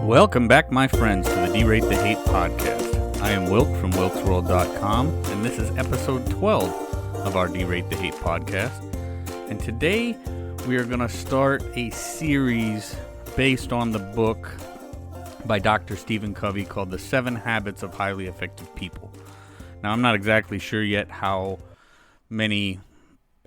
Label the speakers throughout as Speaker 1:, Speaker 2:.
Speaker 1: Welcome back, my friends, to the Derate The Hate podcast. I am Wilk from wilksworld.com, and this is episode 12 of our Derate The Hate podcast. And today, we are going to start a series based on the book by Dr. Stephen Covey called The 7 Habits of Highly Effective People. Now, I'm not exactly sure yet how many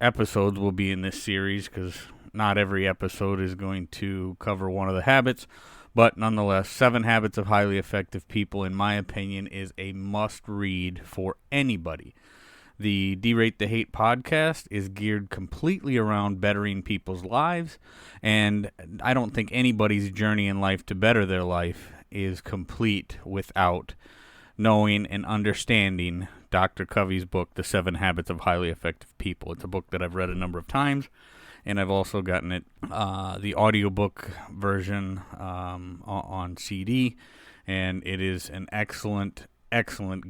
Speaker 1: episodes will be in this series, because not every episode is going to cover one of the habits. But nonetheless, 7 Habits of Highly Effective People, in my opinion, is a must-read for anybody. The Derate the Hate podcast is geared completely around bettering people's lives, and I don't think anybody's journey in life to better their life is complete without knowing and understanding Dr. Covey's book, The 7 Habits of Highly Effective People. It's a book that I've read a number of times, and I've also gotten it, the audiobook version on CD, and it is an excellent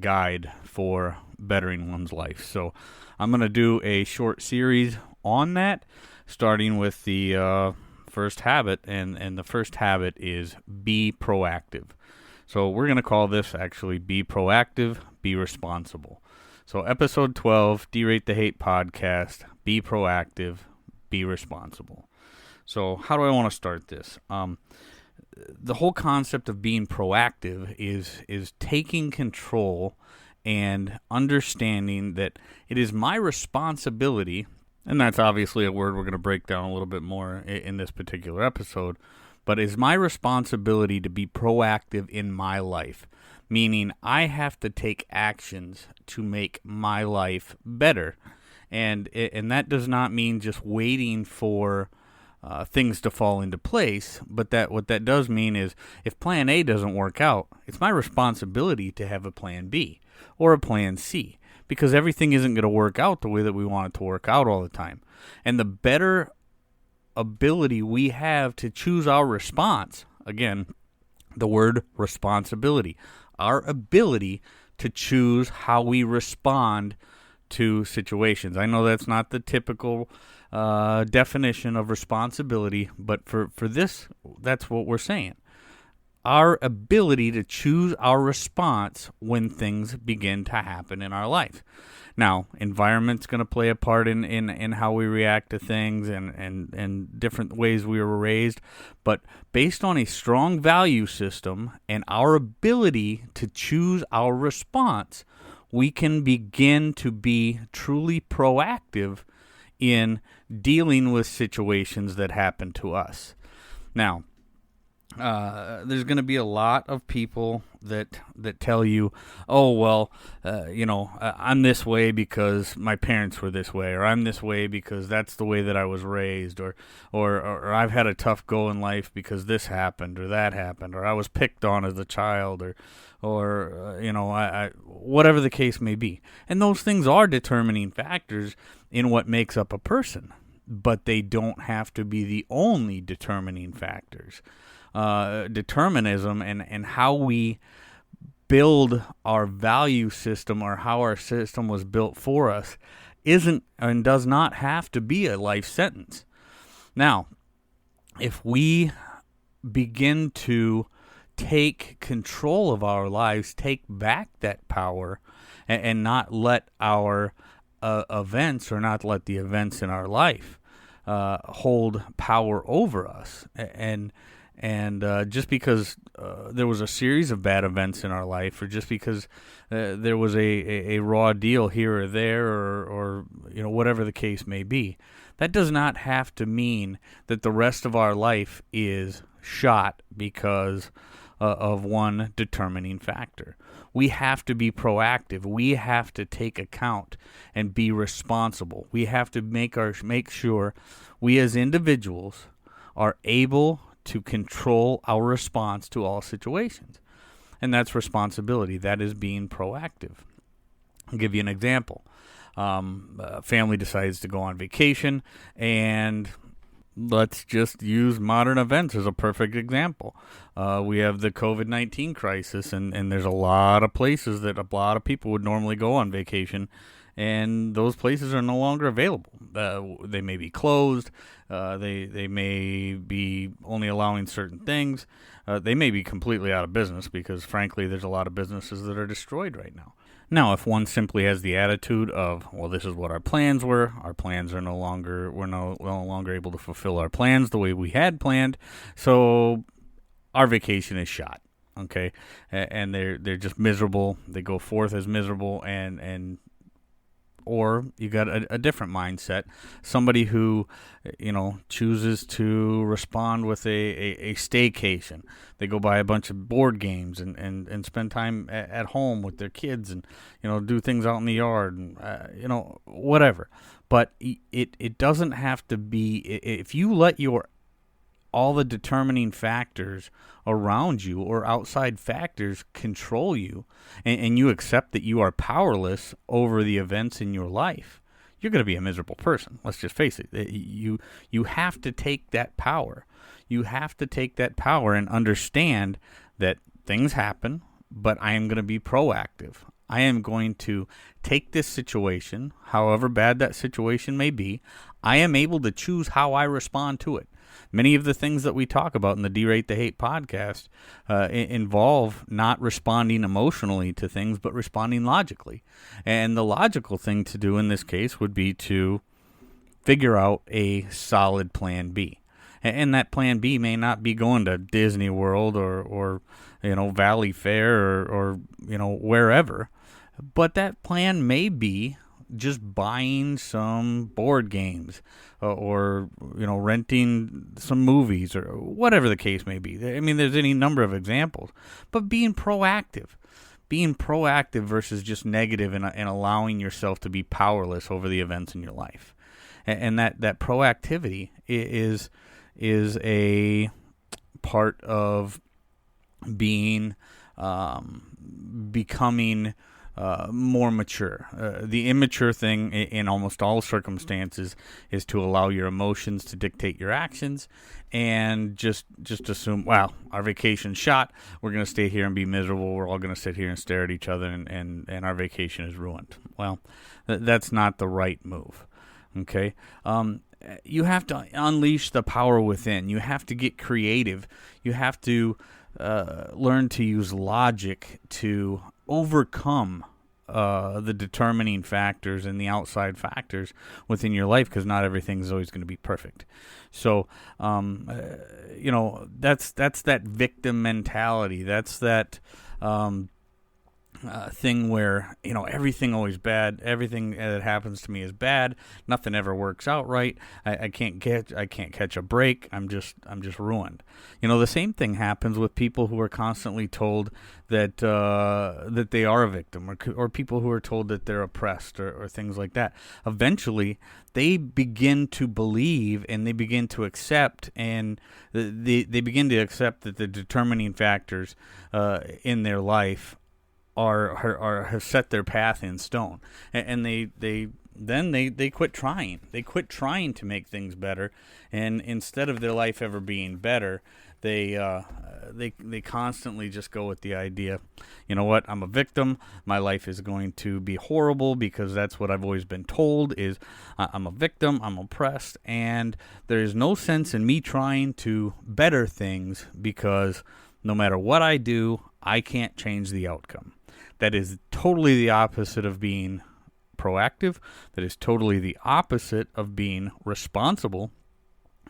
Speaker 1: guide for bettering one's life. So I'm going to do a short series on that, starting with the first habit, and the first habit is be proactive. So we're going to call this actually Be Proactive, Be Responsible. So episode 12, Derate the Hate podcast, Be Proactive, Be Responsible. So how do I want to start this? The whole concept of being proactive is taking control and understanding that it is my responsibility, and that's obviously a word we're going to break down a little bit more in this particular episode, but it's my responsibility to be proactive in my life, meaning I have to take actions to make my life better. And that does not mean just waiting for things to fall into place, but what that does mean is if plan A doesn't work out, it's my responsibility to have a plan B or a plan C, because everything isn't going to work out the way that we want it to work out all the time. And the better ability we have to choose our response, again, the word responsibility, our ability to choose how we respond to situations. I know that's not the typical definition of responsibility, but for this, that's what we're saying. Our ability to choose our response when things begin to happen in our life. Now, environment's going to play a part in how we react to things and different ways we were raised, but based on a strong value system and our ability to choose our response, we can begin to be truly proactive in dealing with situations that happen to us. Now, there's going to be a lot of people that tell you, oh, well, I'm this way because my parents were this way, or I'm this way because that's the way that I was raised, or I've had a tough go in life because this happened or that happened, or I was picked on as a child, or I whatever the case may be. And those things are determining factors in what makes up a person, but they don't have to be the only determining factors. Determinism and how we build our value system, or how our system was built for us, isn't and does not have to be a life sentence. Now, if we begin to take control of our lives, take back that power, and not let our events, or not let the events in our life hold power over us, and just because there was a series of bad events in our life, or just because there was a raw deal here or there, or whatever the case may be, that does not have to mean that the rest of our life is shot because of one determining factor. We have to be proactive. We have to take account and be responsible. We have to make sure we as individuals are able to control our response to all situations. And that's responsibility. That is being proactive. I'll give you an example. A family decides to go on vacation, and let's just use modern events as a perfect example. We have the COVID-19 crisis, and there's a lot of places that a lot of people would normally go on vacation, and those places are no longer available. They may be closed. They may be only allowing certain things. They may be completely out of business because, frankly, there's a lot of businesses that are destroyed right now. Now, if one simply has the attitude of, well, this is what our plans were. Our plans are we're no longer able to fulfill our plans the way we had planned. So our vacation is shot. Okay. And they're just miserable. They go forth as miserable or you got a different mindset, somebody who, chooses to respond with a staycation. They go buy a bunch of board games and spend time at home with their kids and, do things out in the yard and, whatever. But it doesn't have to be, if you let all the determining factors around you or outside factors control you, and you accept that you are powerless over the events in your life, you're going to be a miserable person. Let's just face it. You have to take that power. You have to take that power and understand that things happen, but I am going to be proactive. I am going to take this situation, however bad that situation may be. I am able to choose how I respond to it. Many of the things that we talk about in the Derate The Hate podcast involve not responding emotionally to things, but responding logically. And the logical thing to do in this case would be to figure out a solid plan B. And that plan B may not be going to Disney World or Valley Fair or wherever. But that plan may be just buying some board games or renting some movies or whatever the case may be. I mean, there's any number of examples. But being proactive versus just negative and allowing yourself to be powerless over the events in your life. And that proactivity is a part of becoming more mature. The immature thing in almost all circumstances is to allow your emotions to dictate your actions and just assume, wow, our vacation's shot. We're going to stay here and be miserable. We're all going to sit here and stare at each other and our vacation is ruined. Well, that's not the right move. Okay? You have to unleash the power within. You have to get creative. You have to learn to use logic to overcome the determining factors and the outside factors within your life, because not everything is always going to be perfect. So, that's that victim mentality. That's that thing where everything always bad. Everything that happens to me is bad. Nothing ever works out right. I can't catch a break. I'm just ruined. The same thing happens with people who are constantly told that they are a victim, or people who are told that they're oppressed, or things like that. Eventually, they begin to believe and they begin to accept, and they begin to accept that the determining factors in their life have set their path in stone, and they quit trying. They quit trying to make things better, and instead of their life ever being better, they constantly just go with the idea, you know what, I'm a victim. My life is going to be horrible because that's what I've always been told is I'm a victim. I'm oppressed, and there is no sense in me trying to better things because no matter what I do, I can't change the outcome. That is totally the opposite of being proactive. That is totally the opposite of being responsible.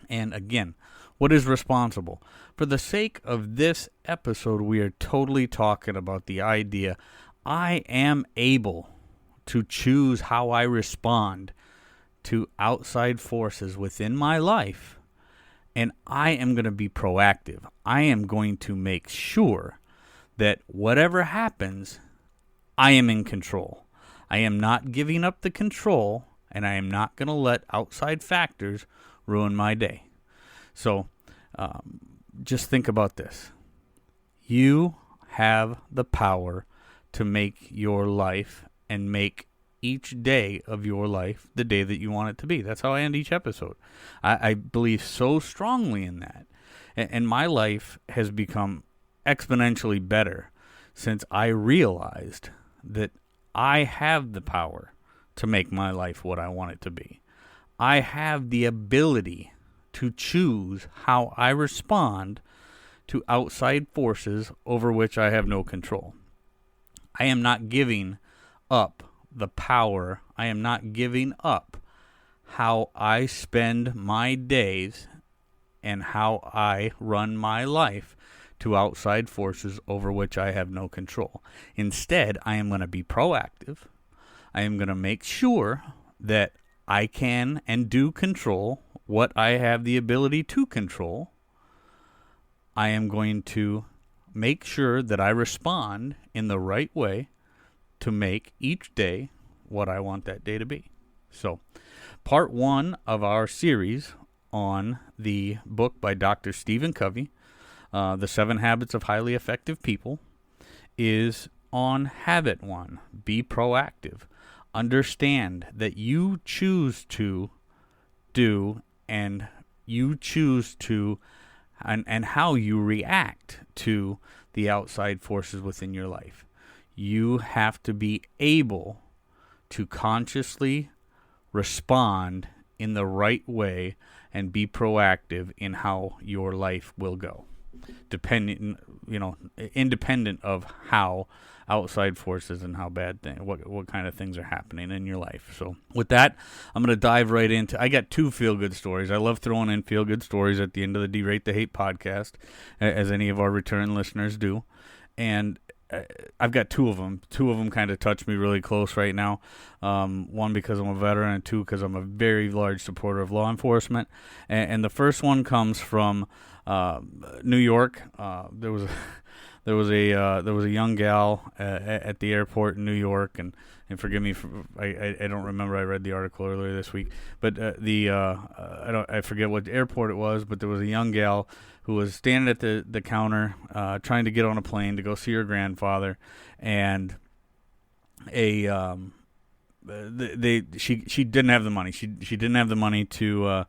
Speaker 1: And again, what is responsible? For the sake of this episode, we are totally talking about the idea I am able to choose how I respond to outside forces within my life, and I am going to be proactive. I am going to make sure that whatever happens, I am in control. I am not giving up the control, and I am not going to let outside factors ruin my day. So just think about this. You have the power to make your life and make each day of your life the day that you want it to be. That's how I end each episode. I believe so strongly in that. And my life has become exponentially better since I realized that I have the power to make my life what I want it to be. I have the ability to choose how I respond to outside forces over which I have no control. I am not giving up the power. I am not giving up how I spend my days and how I run my life to outside forces over which I have no control. Instead, I am going to be proactive. I am going to make sure that I can and do control what I have the ability to control. I am going to make sure that I respond in the right way to make each day what I want that day to be. So, part 1 of our series on the book by Dr. Stephen Covey, The 7 Habits of Highly Effective People, is on habit 1. Be proactive. Understand that you choose to do and you choose to and how you react to the outside forces within your life. You have to be able to consciously respond in the right way and be proactive in how your life will go, independent of how outside forces and how bad things, what kind of things are happening in your life. So with that, I'm going to dive right into, I got 2 feel-good stories. I love throwing in feel-good stories at the end of the Derate the Hate podcast, as any of our return listeners do. And I've got 2 of them. 2 of them kind of touch me really close right now. 1 because I'm a veteran, and 2 because I'm a very large supporter of law enforcement. And the first one comes from New York. There was a young gal at the airport in New York, and forgive me, I don't remember. I read the article earlier this week, but I forget what airport it was, but there was a young gal who was standing at the counter trying to get on a plane to go see her grandfather, and she didn't have the money. She didn't have the money to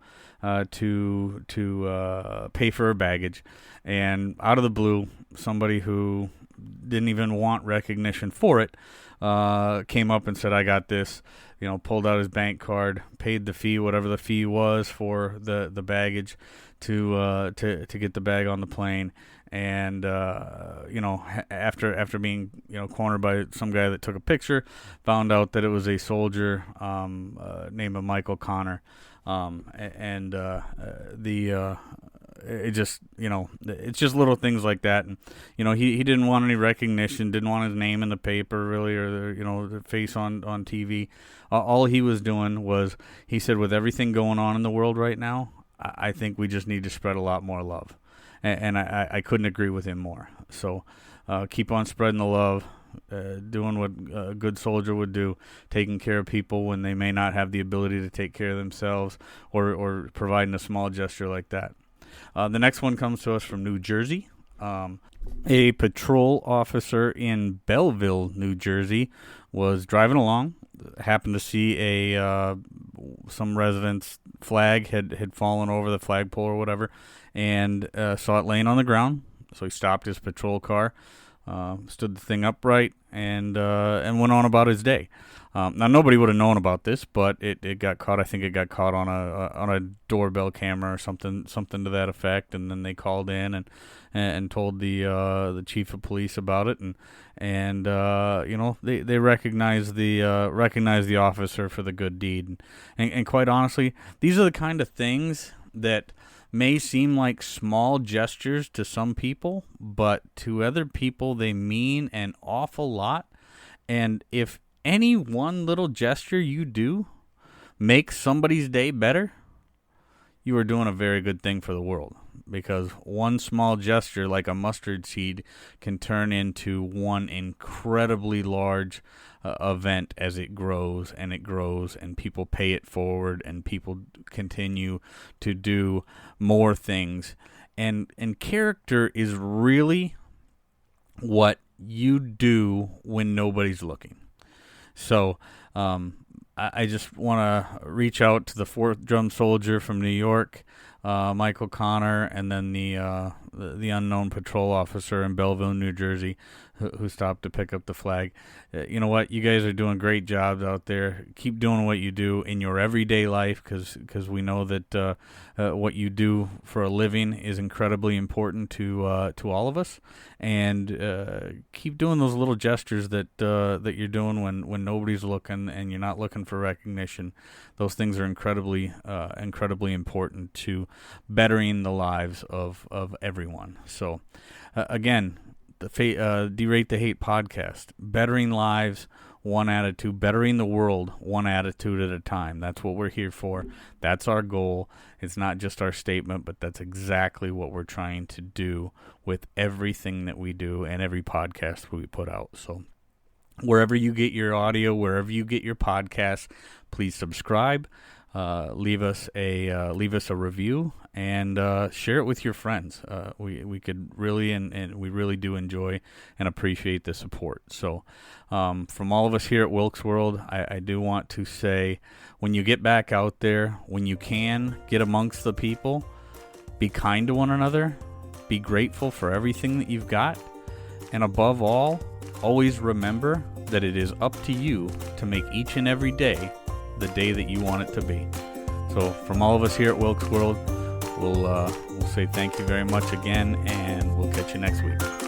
Speaker 1: pay for her baggage, and out of the blue, somebody who didn't even want recognition for it came up and said, "I got this." Pulled out his bank card, paid the fee, whatever the fee was for the baggage, to get the bag on the plane. And after being cornered by some guy that took a picture, found out that it was a soldier named Michael Connor. It's just little things like that. And he didn't want any recognition, didn't want his name in the paper really, or the face on TV. All he was doing was, he said, with everything going on in the world right now, I think we just need to spread a lot more love. And I couldn't agree with him more. So keep on spreading the love, doing what a good soldier would do, taking care of people when they may not have the ability to take care of themselves, or providing a small gesture like that. The next one comes to us from New Jersey. A patrol officer in Belleville, New Jersey, was driving along, happened to see some resident's flag had fallen over the flagpole or whatever, and saw it laying on the ground. So he stopped his patrol car, stood the thing upright, and went on about his day. Now, nobody would have known about this, but it got caught. I think it got caught on a doorbell camera or something to that effect. And then they called in and told the chief of police about it, and they recognized the officer for the good deed. And quite honestly, these are the kind of things that may seem like small gestures to some people, but to other people they mean an awful lot. And if any one little gesture you do makes somebody's day better, you are doing a very good thing for the world. Because one small gesture, like a mustard seed, can turn into one incredibly large event as it grows, and people pay it forward, and people continue to do more things. And character is really what you do when nobody's looking. So I just want to reach out to the 4th Drum Soldier from New York, Michael Connor, and then the the unknown patrol officer in Belleville, New Jersey, who stopped to pick up the flag. You know what? You guys are doing great jobs out there. Keep doing what you do in your everyday life, because we know that what you do for a living is incredibly important to all of us. And keep doing those little gestures that you're doing when nobody's looking and you're not looking for recognition. Those things are incredibly important to bettering the lives of everyone. So, again, the Derate the Hate podcast, bettering lives, one attitude, bettering the world, one attitude at a time. That's what we're here for. That's our goal. It's not just our statement, but that's exactly what we're trying to do with everything that we do and every podcast we put out. So wherever you get your audio, wherever you get your podcasts, please subscribe. Leave us a review and share it with your friends. We could really and we really do enjoy and appreciate the support. So from all of us here at Wilkes World, I do want to say, when you get back out there, when you can, get amongst the people, be kind to one another, be grateful for everything that you've got, and above all, always remember that it is up to you to make each and every day the day that you want it to be. So from all of us here at Wilkes World, we'll say thank you very much again, and we'll catch you next week.